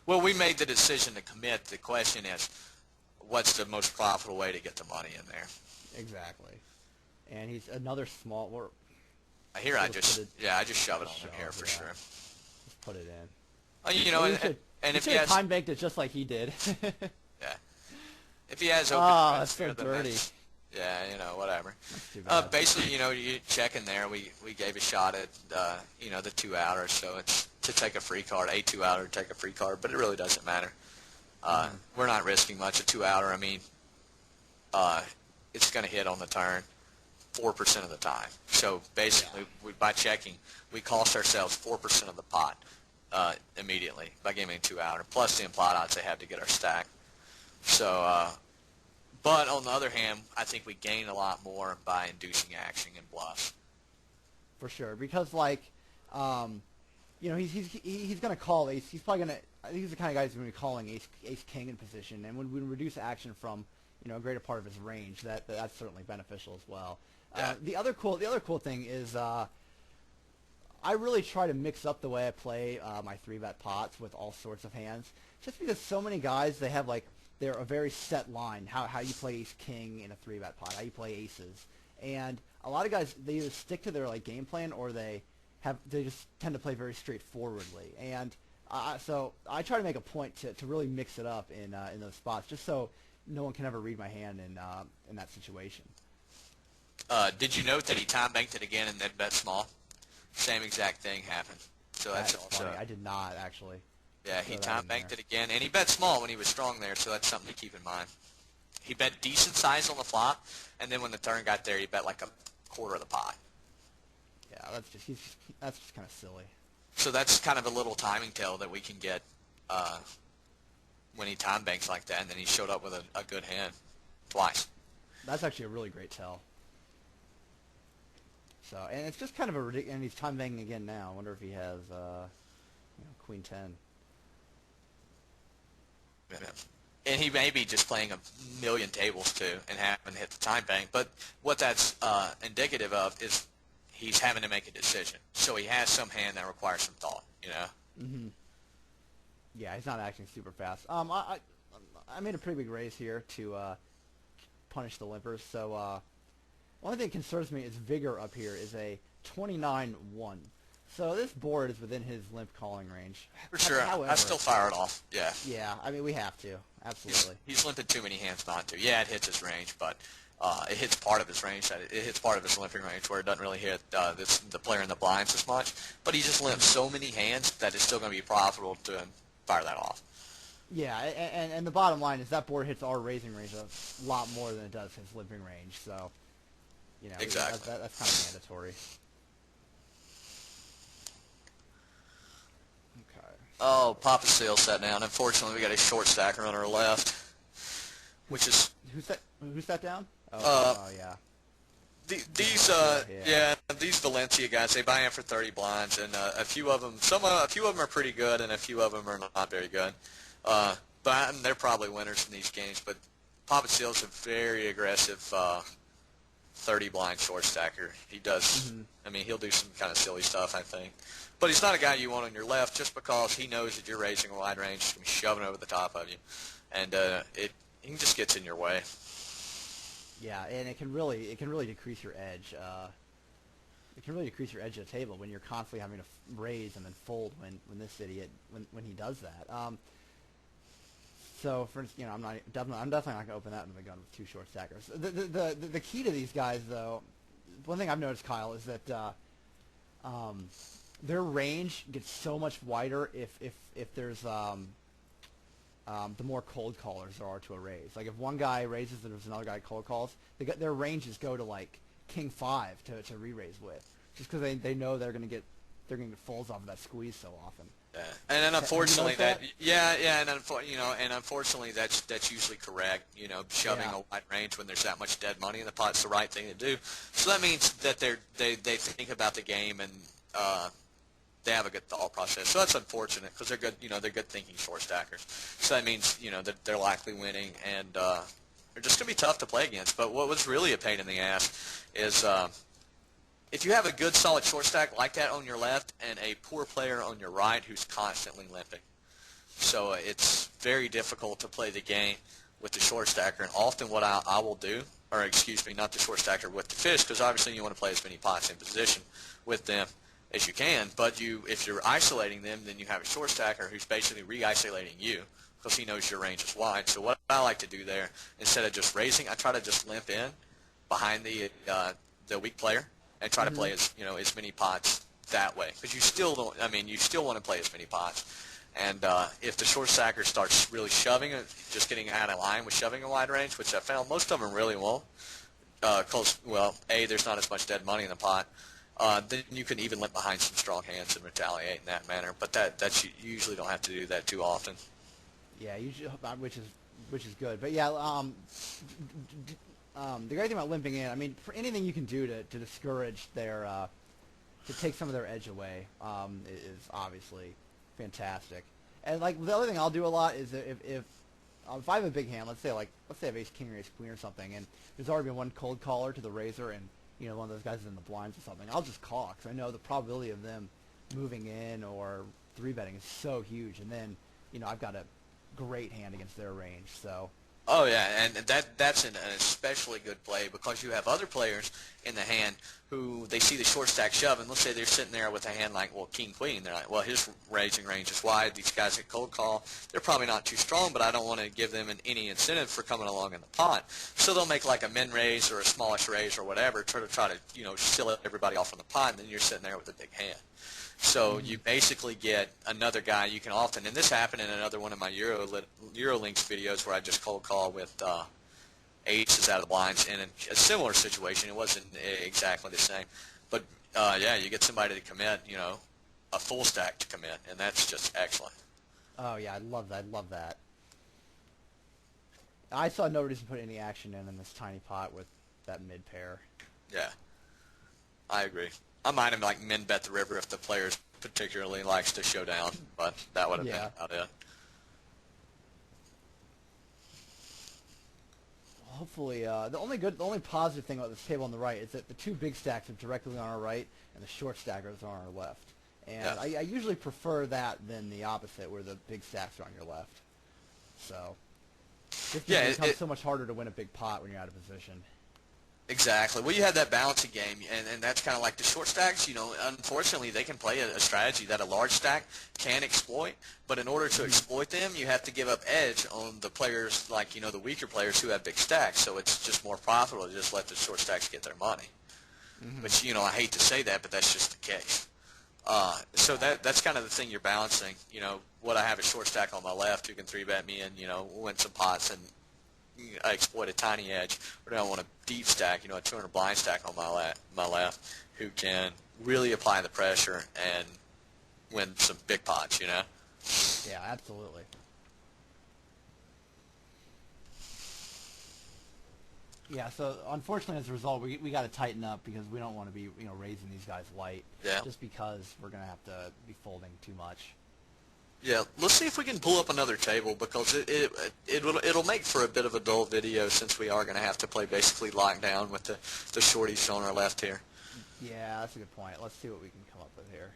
Well, we made the decision to commit. The question is, what's the most profitable way to get the money in there? Exactly. And he's another small. Here I just shove it on him here for sure. Just put it in. And if he has time banked it just like he did. Yeah. If he has open that's so dirty. Whatever. Basically, you check in there. We gave a shot at the 2-outer, so it's to take a free card, a 2-outer, take a free card, but it really doesn't matter. We're not risking much. A 2-outer, I mean, it's going to hit on the turn 4% of the time. So basically, by checking, we cost ourselves 4% of the pot immediately by giving a 2-outer, plus the implied odds they have to get our stack. So, but on the other hand, I think we gain a lot more by inducing action and bluffs. For sure, because like, he's going to call ace. He's probably going to. I think he's the kind of guy who's going to be calling ace king in position, and when we reduce action from a greater part of his range, that's certainly beneficial as well. Yeah. The other cool thing is I really try to mix up the way I play my 3-bet pots with all sorts of hands, just because so many guys they have like they're a very set line how you play ace king in a 3-bet pot, how you play aces, and a lot of guys they either stick to their like game plan or they just tend to play very straightforwardly, and so I try to make a point to really mix it up in those spots, just so no one can ever read my hand in that situation. Did you note that he time banked it again and then bet small? Same exact thing happened. So that's also funny. I did not actually. Yeah, he time banked it again, and he bet small when he was strong there. So that's something to keep in mind. He bet decent size on the flop, and then when the turn got there, he bet like a quarter of the pot. Yeah, that's just kind of silly. So that's kind of a little timing tell that we can get when he time banks like that, and then he showed up with a good hand twice. That's actually a really great tell. So, and it's just kind of a ridiculous. And he's time banking again now. I wonder if he has queen 10. Yeah. And he may be just playing a million tables too and haven't hit the time bank. But what that's indicative of is he's having to make a decision. So he has some hand that requires some thought. Mm-hmm. Yeah, he's not acting super fast. I made a pretty big raise here to punish the limpers. So one thing that concerns me is Vigor up here is a 29-1. So this board is within his limp calling range. For sure. However, I still fire it off. Yeah. Yeah, I mean, we have to. Absolutely. He's limping too many hands not to. Yeah, it hits his range, but it hits part of his range. It hits part of his limping range where it doesn't really hit the player in the blinds as much. But he just limps so many hands that it's still going to be profitable to fire that off. Yeah, and the bottom line is that board hits our raising range a lot more than it does his limping range. So, exactly. That's kind of mandatory. Okay. Oh, Papa Seal sat down. Unfortunately, we got a short stacker on our left, which is who sat down? Yeah. These Valencia guys, they buy in for 30 blinds, and a few of them are pretty good, and a few of them are not very good. But they're probably winners in these games. But Papa Seal's a very aggressive 30 blind short stacker. He does, I mean, he'll do some kind of silly stuff, I think. But he's not a guy you want on your left just because he knows that you're raising a wide range. He's going to be shoving over the top of you. And he just gets in your way. Yeah, and it can really decrease your edge. It can really decrease your edge of the table when you're constantly having to raise and then fold when this idiot when he does that. So for instance, I'm definitely not going to open that in the gun with two short stackers. The key to these guys though, one thing I've noticed, Kyle, is that their range gets so much wider if there's the more cold callers there are to a raise. Like if one guy raises and there's another guy cold calls, their ranges go to like King 5 to re-raise with, just because they know they're going to get folds off of that squeeze so often. Yeah. And then unfortunately and unfortunately that's usually correct. Shoving a wide range when there's that much dead money in the pot is the right thing to do. So that means that they think about the game and they have a good thought process. So that's unfortunate because they're good. They're good thinking short stackers. So that means that they're likely winning, and they're just going to be tough to play against. But what was really a pain in the ass is if you have a good solid short stack like that on your left and a poor player on your right who's constantly limping. So it's very difficult to play the game with the short stacker. And often what I will do, or excuse me, not the short stacker, with the fish, because obviously you want to play as many pots in position with them as you can. But if you're isolating them, then you have a short stacker who's basically re-isolating you because he knows your range is wide. So what I like to do there, instead of just raising, I try to just limp in behind the weak player and try to play as many pots that way, because you still want to play as many pots. And if the short stacker starts really shoving, just getting out of line with shoving a wide range, which I found most of them really won't, because there's not as much dead money in the pot. Then you can even limp behind some strong hands and retaliate in that manner. But you usually don't have to do that too often. Yeah, usually, which is good. But yeah, the great thing about limping in, I mean, for anything you can do to discourage to take some of their edge away, is obviously fantastic. And like the other thing I'll do a lot is if I have a big hand, let's say I have ace king or ace queen or something, and there's already been one cold caller to the razor, and one of those guys is in the blinds or something, I'll just call because I know the probability of them moving in or 3-betting is so huge, and then I've got a great hand against their range. So. Oh yeah, and that's an especially good play because you have other players in the hand who they see the short stack shove, and let's say they're sitting there with a hand like king queen. They're like, well, his raising range is wide. These guys at cold call, they're probably not too strong, but I don't want to give them any incentive for coming along in the pot. So they'll make like a min raise or a smallish raise or whatever, try to seal everybody off from the pot, and then you're sitting there with a big hand. So you basically get another guy you can often, and this happened in another one of my Eurolinks videos where I just cold call with aces out of the blinds in a similar situation. It wasn't exactly the same. But, yeah, you get somebody to commit, a full stack to commit, and that's just excellent. Oh, yeah, I love that. I saw no reason to put any action in this tiny pot with that mid pair. Yeah, I agree. I might have min bet the river if the player particularly likes to show down, but that would have been about it. Hopefully, the only positive thing about this table on the right is that the two big stacks are directly on our right, and the short stackers are on our left. And I usually prefer that than the opposite, where the big stacks are on your left. So, it becomes so much harder to win a big pot when you're out of position. Exactly. Well, you have that balancing game, and that's kind of like the short stacks. Unfortunately, they can play a strategy that a large stack can exploit, but in order to exploit them, you have to give up edge on the players, like, the weaker players who have big stacks, so it's just more profitable to just let the short stacks get their money. Which, I hate to say that, but that's just the case. So that's kind of the thing you're balancing. Would I have a short stack on my left who can 3-bet me and, win some pots and I exploit a tiny edge, or do I want a deep stack, a 200 blind stack on my left, who can really apply the pressure and win some big pots, Yeah, absolutely. Yeah, so unfortunately as a result, we got to tighten up because we don't want to be, raising these guys light. Yeah. Just because we're going to have to be folding too much. Yeah, let's see if we can pull up another table because it'll make for a bit of a dull video since we are going to have to play basically lockdown with the shorties on our left here. Yeah, that's a good point. Let's see what we can come up with here.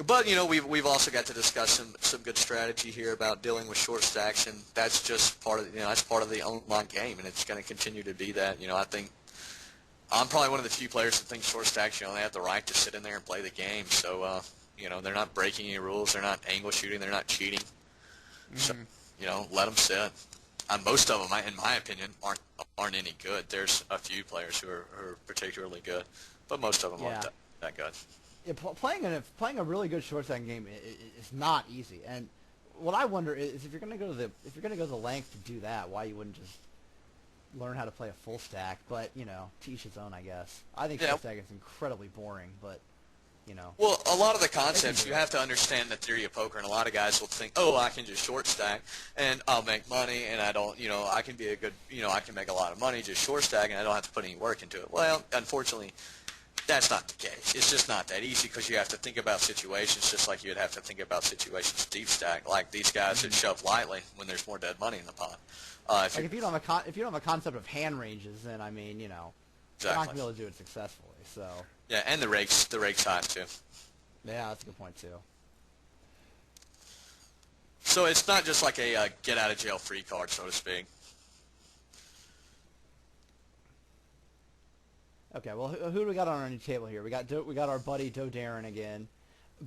But we've also got to discuss some good strategy here about dealing with short stacks, and that's just part of that's part of the online game, and it's going to continue to be that. I think I'm probably one of the few players that think short stacks they have the right to sit in there and play the game. So they're not breaking any rules, they're not angle shooting, they're not cheating. So let them sit. Most of them, in my opinion, aren't any good. There's a few players who are particularly good, but most of them aren't that good. Yeah, playing a really good short stack game is not easy. And what I wonder is if you're going to go to the length to do that, why you wouldn't just learn how to play a full stack? But to each his own, I guess. I think short stack is incredibly boring, but Well, a lot of the concepts you have to understand the theory of poker, and a lot of guys will think, oh, I can just short stack and I'll make money, and I don't, I can be a good, I can make a lot of money just short stack, and I don't have to put any work into it. Well, unfortunately, that's not the case. It's just not that easy because you have to think about situations just like you'd have to think about situations deep stack, like these guys that shove lightly when there's more dead money in the pot. If you don't have a concept of hand ranges, then I mean, you're not going to be able to do it successfully. So yeah, and the rake's hot too. Yeah, that's a good point too. So it's not just like a get out of jail free card, so to speak. Okay, well, who do we got on our new table here? We got our buddy Doe Darren again.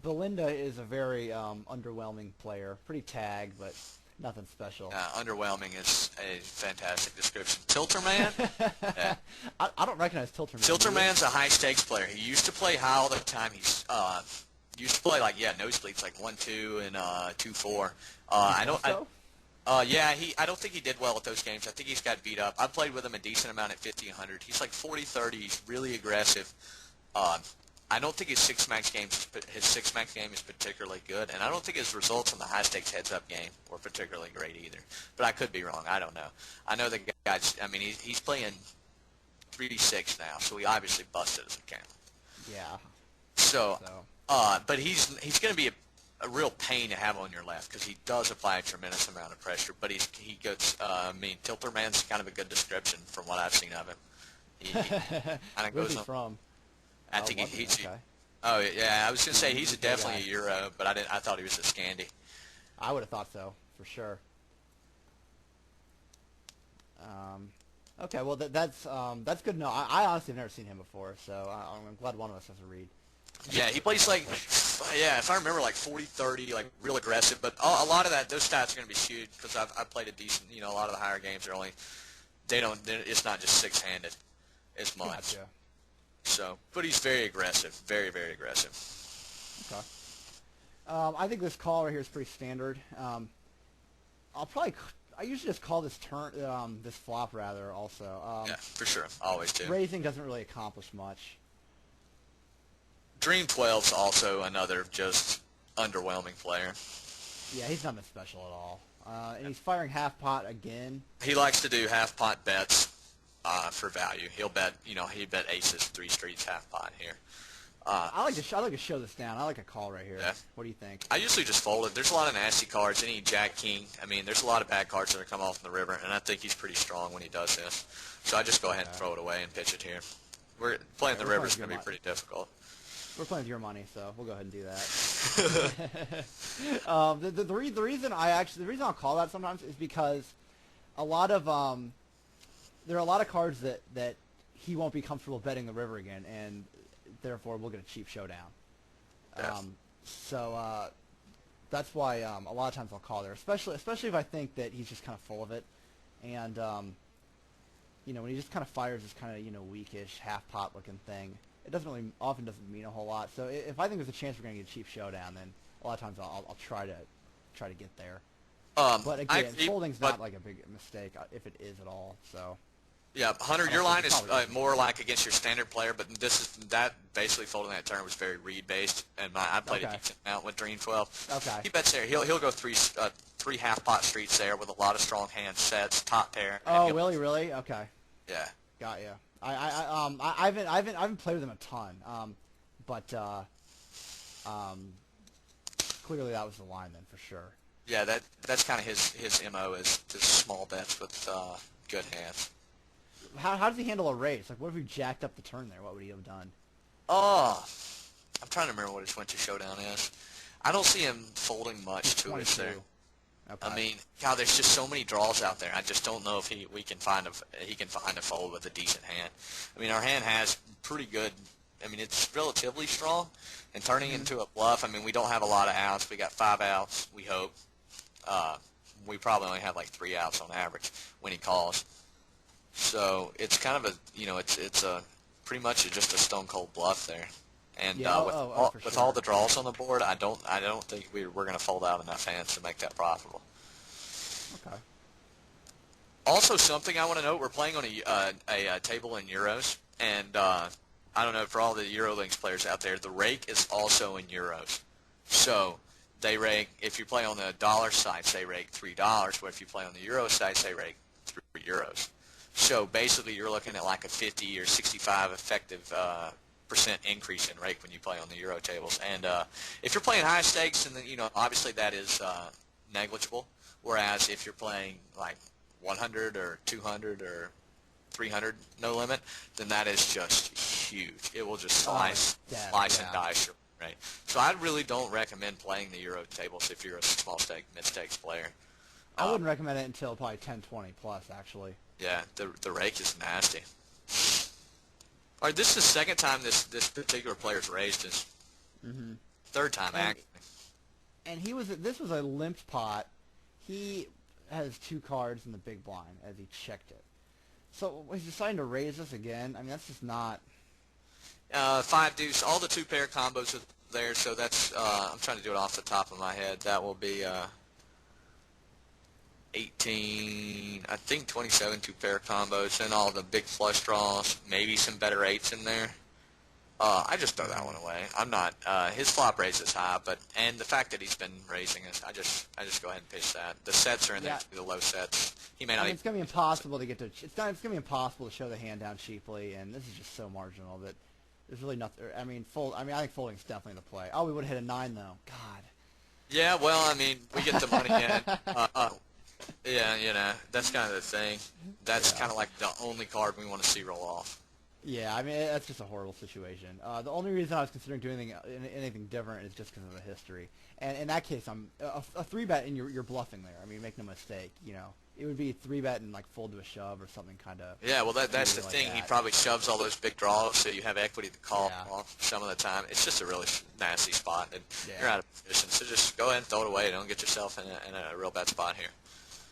Belinda is a very underwhelming player, pretty tagged, but nothing special. Underwhelming is a fantastic description. Tilterman? Yeah. I don't recognize Tilterman. Tilterman's a high-stakes player. He used to play high all the time. He's used to play nosebleeds, like 1-2 and 2-4. I don't think he did well at those games. I think he's got beat up. I've played with him a decent amount at 50 and 100. He's like 40-30. He's really aggressive. I don't think his six max game is particularly good, and I don't think his results in the high stakes heads up game were particularly great either. But I could be wrong. I don't know. I know the guy's. I mean, he's playing 3d6 now, so he obviously busted his account. Yeah. But he's going to be a real pain to have on your left because he does apply a tremendous amount of pressure. But he goes. Tilterman's kind of a good description from what I've seen of him. Where's he from? I think he's. Okay. Oh yeah, I was gonna say he's definitely a Euro, but I thought he was a Scandi. I would have thought so for sure. Okay, well that's good to know. I honestly have never seen him before, so I'm glad one of us has a read. Yeah, he plays if I remember, like 40-30, like real aggressive. But a lot of those stats are gonna be skewed because I've played a decent. A lot of the higher games are it's not just six-handed as much. Gotcha. So, but he's very aggressive, very, very aggressive. Okay. I think this call right here is pretty standard. I usually just call this this flop rather also. Yeah, for sure, always do. Raising doesn't really accomplish much. Dream 12's also another just underwhelming player. Yeah, he's nothing special at all. And he's firing half pot again. He likes to do half pot bets. For value, he'll bet. He'd bet aces, 3 streets, half pot here. I like to show this down. I like a call right here. Yeah. What do you think? I usually just fold it. There's a lot of nasty cards. Any Jack King. I mean, there's a lot of bad cards that are come off in the river, and I think he's pretty strong when he does this. So I just go ahead and throw it away and pitch it here. Playing the river is going to be pretty difficult. We're playing with your money, so we'll go ahead and do that. The reason I'll call that sometimes is because a lot of there are a lot of cards that he won't be comfortable betting the river again, and therefore we'll get a cheap showdown. Yes. So that's why a lot of times I'll call there, especially if I think that he's just kind of full of it, and when he just kind of fires this kind of weakish half pot looking thing, it often doesn't mean a whole lot. So if I think there's a chance we're going to get a cheap showdown, then a lot of times I'll try to get there. But again, folding's not like a big mistake if it is at all. So. Yeah, Hunter, your line is more like against your standard player, but that basically folding that turn was very read based, and I played a decent amount with Dream 12. Okay. He bets there. He'll go three half pot streets there with a lot of strong hand sets, top pair. Oh, will he really? Okay. Yeah. Got you. I haven't played with him a ton, but clearly that was the line then for sure. Yeah, that's kind of his MO is to small bets with good hands. How does he handle a raise? Like, what if we jacked up the turn there? What would he have done? Oh, I'm trying to remember what his winter showdown is. I don't see him folding much to us there. Okay. I mean, God, there's just so many draws out there. I just don't know if he can find a fold with a decent hand. I mean, our hand has pretty good. I mean, it's relatively strong, and turning into a bluff. I mean, we don't have a lot of outs. We got 5 outs. We hope. We probably only have like 3 outs on average when he calls. So it's kind of it's a pretty much just a stone cold bluff there. And Yeah, with all the draws on the board, I don't think we're going to fold out enough hands to make that profitable. Okay. Also, something I want to note: we're playing on a table in euros, and I don't know for all the EuroLinks players out there, the rake is also in euros. So they rake if you play on the dollar sites, they rake $3. But if you play on the euro sites, they rake €3. So basically, you're looking at like a 50 or 65 effective percent increase in rake when you play on the euro tables. And if you're playing high stakes, and obviously that is negligible. Whereas if you're playing like 100 or 200 or 300 no limit, then that is just huge. It will just slice and dice your rate. So I really don't recommend playing the euro tables if you're a small stake, mid stakes player. I wouldn't recommend it until probably 10-20 plus, actually. Yeah, the rake is nasty. All right, this is the second time this particular player's raised us. Third time, actually. And this was a limped pot. He has 2 cards in the big blind as he checked it. So he's deciding to raise us again. I mean, that's just not... 5 deuce, all the 2-pair combos are there, so that's, I'm trying to do it off the top of my head. That will be 18, I think 27 2-pair combos, and all the big flush draws, maybe some better 8s in there. I just throw that one away. I'm not, his flop raise is high, and the fact that he's been raising us, I just go ahead and pitch that. The sets are in there, the low sets. He may not. It's going to be impossible to get to. It's going to be impossible to show the hand down cheaply, and this is just so marginal that there's really nothing. I mean, I think folding is definitely the play. Oh, we would have hit a 9 though. God. Yeah, well, I mean, we get the money in. Yeah, that's kind of the thing. That's kind of like the only card we want to see roll off. Yeah, I mean, that's just a horrible situation. The only reason I was considering doing anything different is just because of the history. And in that case, I'm a 3-bet, and you're bluffing there. I mean, make no mistake. It would be 3-bet and like fold to a shove or something kind of. Yeah, well, that's the thing. He probably shoves all those big draws, so you have equity to call off some of the time. It's just a really nasty spot, and you're out of position. So just go ahead and throw it away. Don't get yourself in a real bad spot here.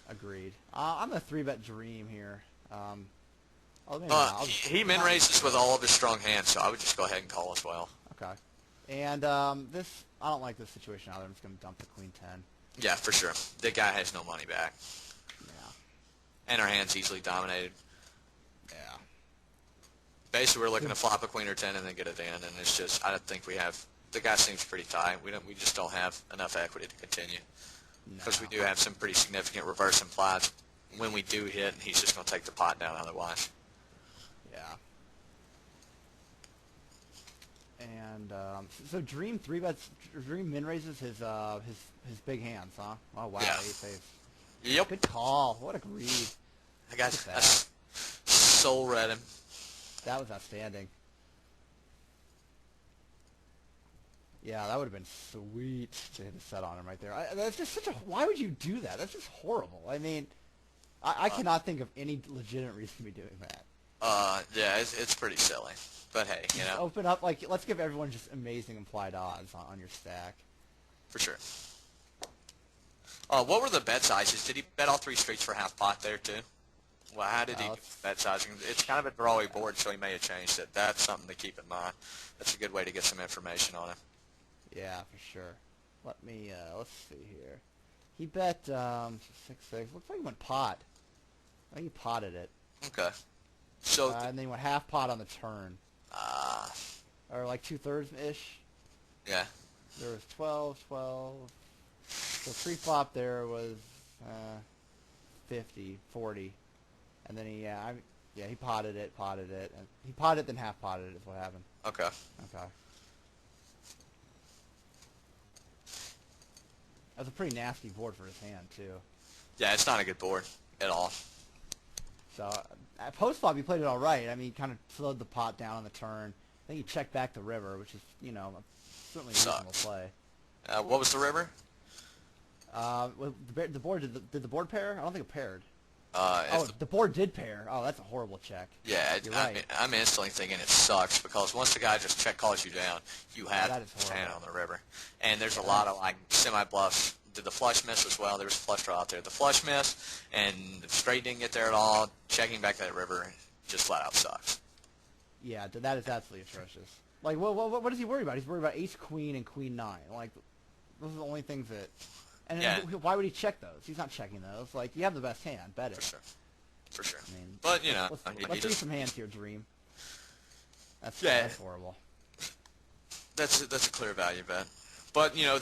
Agreed. I'm a 3-bet dream here. He min raises with all of his strong hands, so I would just go ahead and call as well. Okay. And this, I don't like this situation either. I'm just going to dump the queen 10. Yeah, for sure. The guy has no money back. Yeah. And our hand's easily dominated. Yeah. Basically, we're looking to flop a queen or 10 and then get it in, and it's just, I don't think we have, the guy seems pretty tight. We just don't have enough equity to continue. Because we do have some pretty significant reverse implies when we do hit, and he's just going to take the pot down otherwise. Yeah. And so Dream 3-bets. Dream min raises his big hands, huh? Oh wow, yeah. 8 saves. Yep. Good call. What a greed. I soul read him. That was outstanding. Yeah, that would have been sweet to hit a set on him right there. That's just such a. Why would you do that? That's just horrible. I mean, I cannot think of any legitimate reason to be doing that. Yeah, it's pretty silly. But hey, Open up, like, let's give everyone just amazing implied odds on your stack. For sure. What were the bet sizes? Did he bet all 3 streets for half pot there, too? Well, how did he do bet sizing? It's kind of a drawy board, so he may have changed it. That's something to keep in mind. That's a good way to get some information on him. Yeah, for sure. Let me, let's see here. He bet 6-6. Looks like he went pot. I think he potted it. Okay. So and then he went half pot on the turn. Or like 2/3-ish. Yeah. There was 12. So pre-flop there was 50, 40. And then he potted it. And he potted it, then half potted it is what happened. Okay. That's a pretty nasty board for his hand, too. Yeah, it's not a good board at all. So, at post flop, he played it all right. I mean, he kind of slowed the pot down on the turn. I think he checked back the river, which is, you know, certainly a reasonable play. What was the river? Well, the board, did the board pair? I don't think it paired. Oh, the board did pair. Oh, that's a horrible check. Yeah, right. I'm instantly thinking it sucks because once the guy just check calls you down, you have his hand on the river. And there's a lot of like semi-bluffs. Did the flush miss as well? There was a flush draw out there. The flush miss, and the straight didn't get there at all. Checking back that river just flat out sucks. Yeah, that is absolutely atrocious. Like, what is he worried about? He's worried about ace, queen, and queen nine. Like, those are the only things that... And why would he check those? He's not checking those. Like, you have the best hand. Bet it. For sure. I mean, but, you know... Let's see some hands here, Dream. That's horrible. That's a clear value bet. But, you know,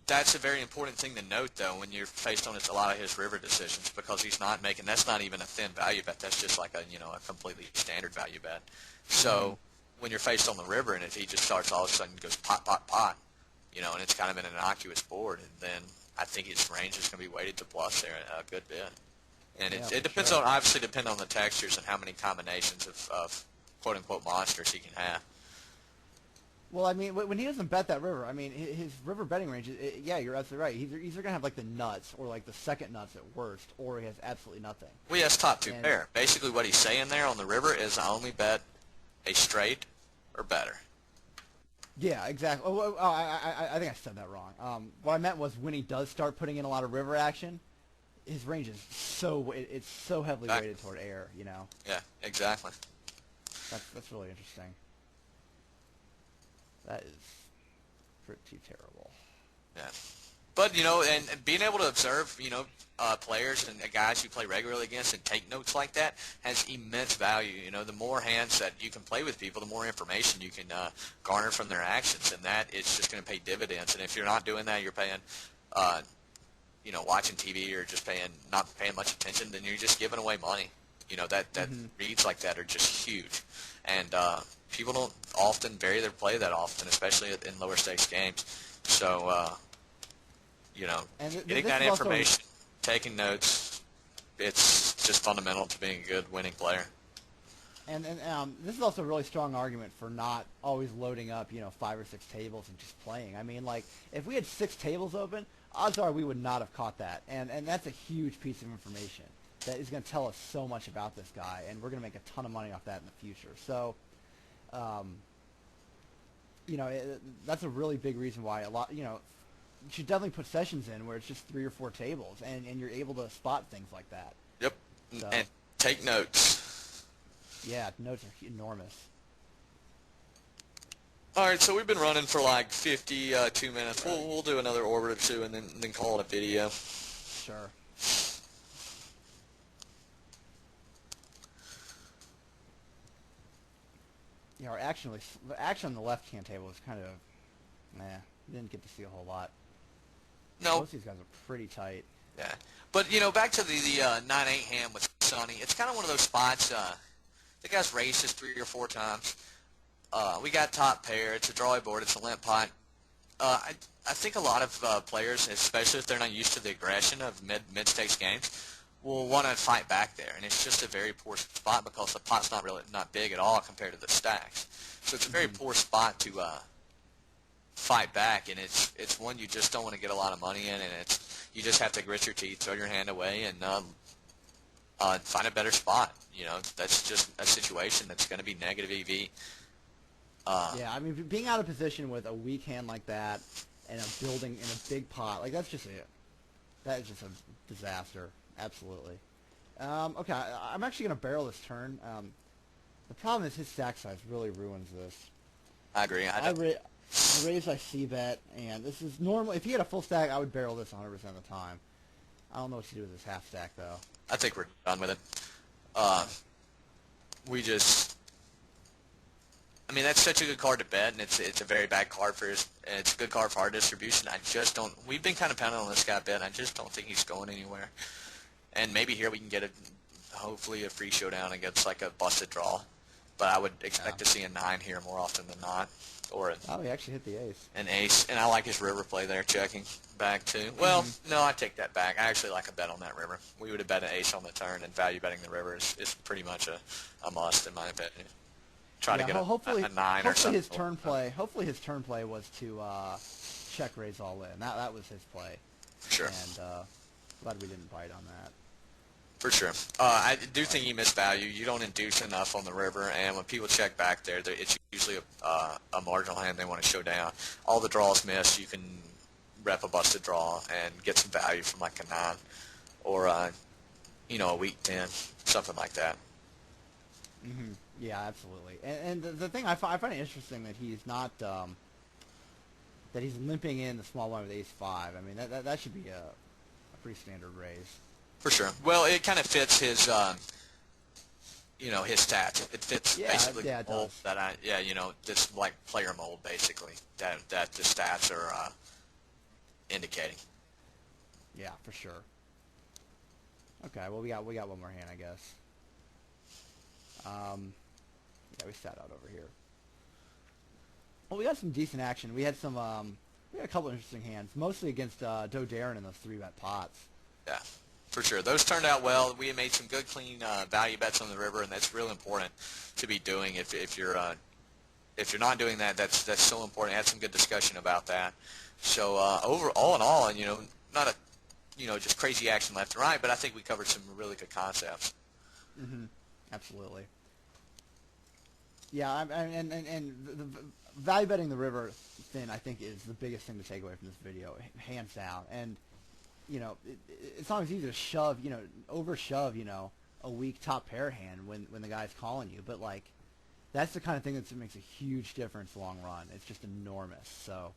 that's a very important thing to note, though, when you're faced on a lot of his river decisions, because he's not making... That's not even a thin value bet. That's just like a completely standard value bet. So, when you're faced on the river, and if he just starts all of a sudden goes pot, pot, pot, you know, and it's kind of an innocuous board, and then... I think his range is going to be weighted to bluff there a good bit. And it depends on, obviously depend on the textures and how many combinations of quote-unquote monsters he can have. Well, I mean, when he doesn't bet that river, I mean, his river betting range, yeah, you're absolutely right. He's either going to have, like, the nuts or, like, the second nuts at worst, or he has absolutely nothing. Well, he has top two pair. Basically what he's saying there on the river is I only bet a straight or better. Yeah, exactly. I think I said that wrong. What I meant was when he does start putting in a lot of river action, his range is it's so heavily weighted toward air, you know. Yeah, exactly. That's really interesting. That is pretty terrible. Yeah. But, you know, and being able to observe, you know, players and guys you play regularly against and take notes like that has immense value. You know, the more hands that you can play with people, the more information you can garner from their actions, and that is just going to pay dividends. And if you're not doing that, you're paying, you know, watching TV or just not paying much attention, then you're just giving away money. You know, that reads like that are just huge. And people don't often vary their play that often, especially in lower stakes games. So, you know, getting that information, taking notes, it's just fundamental to being a good winning player. And this is also a really strong argument for not always loading up, you know, 5 or 6 tables and just playing. I mean, like, if we had 6 tables open, odds are we would not have caught that. And that's a huge piece of information that is going to tell us so much about this guy, and we're going to make a ton of money off that in the future. So, you know, that's a really big reason why you should definitely put sessions in where it's just 3 or 4 tables, and you're able to spot things like that. Yep, so, and take notes. Yeah, notes are enormous. All right, so we've been running for like 52 minutes. We'll do another orbit or two and then call it a video. Sure. Yeah, our action on the left-hand table was kind of, you didn't get to see a whole lot. No. Most of these guys are pretty tight. Yeah. But, you know, back to the 9-8 hand with Sonny, it's kind of one of those spots, the guy's raised this 3 or 4 times. We got top pair. It's a drawy board. It's a limp pot. I think a lot of players, especially if they're not used to the aggression of mid-stakes games, will want to fight back there, and it's just a very poor spot because the pot's not big at all compared to the stacks. So it's a very poor spot to fight back, and it's one you just don't want to get a lot of money in, and you just have to grit your teeth, throw your hand away, and find a better spot. You know, that's just a situation that's going to be negative EV. Yeah, I mean, being out of position with a weak hand like that and a building in a big pot, like that is just a disaster. Absolutely. Okay, I'm actually going to barrel this turn. The problem is his stack size really ruins this. I agree. I raise, I c-bet, and this is normal. If he had a full stack, I would barrel this 100% of the time. I don't know what to do with this half stack, though. I think we're done with it. I mean, that's such a good card to bet, and it's a very bad card for his. And it's a good card for our distribution. I just don't. We've been kind of pounding on this guy a bit. And I just don't think he's going anywhere. And maybe here we can get hopefully a free showdown against like a busted draw. But I would expect to see a 9 here more often than not. or Oh, he actually hit the ace. an ace. And I like his river play there, checking back too. Well, no, I take that back. I actually like a bet on that river. We would have bet an ace on the turn, and value betting the river is pretty much a must in my opinion. Try to get a 9 or something. Hopefully his turn play was to check raise all in. That was his play. For sure. And glad we didn't bite on that. For sure. I do think you miss value. You don't induce enough on the river, and when people check back there, it's usually a marginal hand they want to show down. All the draws miss. You can rep a busted draw and get some value from like a 9 or a weak 10, something like that. Mm-hmm. Yeah, absolutely. And the thing I find it interesting that he's not that he's limping in the small blind with ace-5. I mean, that should be a pretty standard raise. For sure. Well, it kind of fits his his stats. It fits basically the mold that this like player mold basically that the stats are indicating. Yeah, for sure. Okay, well we got one more hand, I guess. Yeah, we sat out over here. Well, we got some decent action. We had we had a couple interesting hands, mostly against Doe Darren in those 3-bet pots. Yeah, for sure. Those turned out well. We made some good, clean value bets on the river, and that's real important to be doing. If you're not doing that, that's so important. Had some good discussion about that. So all in all, not a just crazy action left and right, but I think we covered some really good concepts. Mm-hmm. Absolutely. Yeah, and the value betting the river thin, I think, is the biggest thing to take away from this video, hands down. And it's always easy to shove, over shove, a weak top pair hand when the guy's calling you. But like, that's the kind of thing that makes a huge difference long run. It's just enormous. So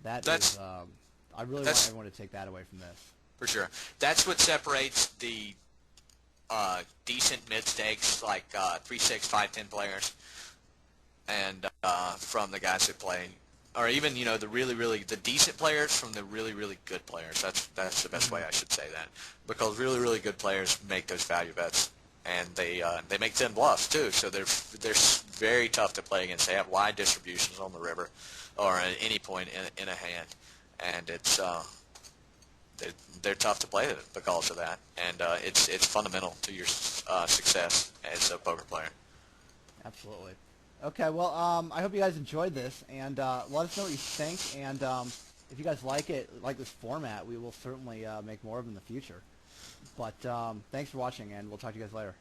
that's I really want everyone to take that away from this. For sure. That's what separates the decent mid-stakes, like 3-6, 5-10 players, and from the guys that play, or even the decent players from the really, really good players. That's the best way I should say that, because really, really good players make those value bets, and they make thin bluffs too. So they're very tough to play against. They have wide distributions on the river, or at any point in a hand, and it's. They're tough to play because of that, and it's fundamental to your success as a poker player. Absolutely. Okay, well, I hope you guys enjoyed this, and let us know what you think, and if you guys like this format, we will certainly make more of them in the future. But thanks for watching, and we'll talk to you guys later.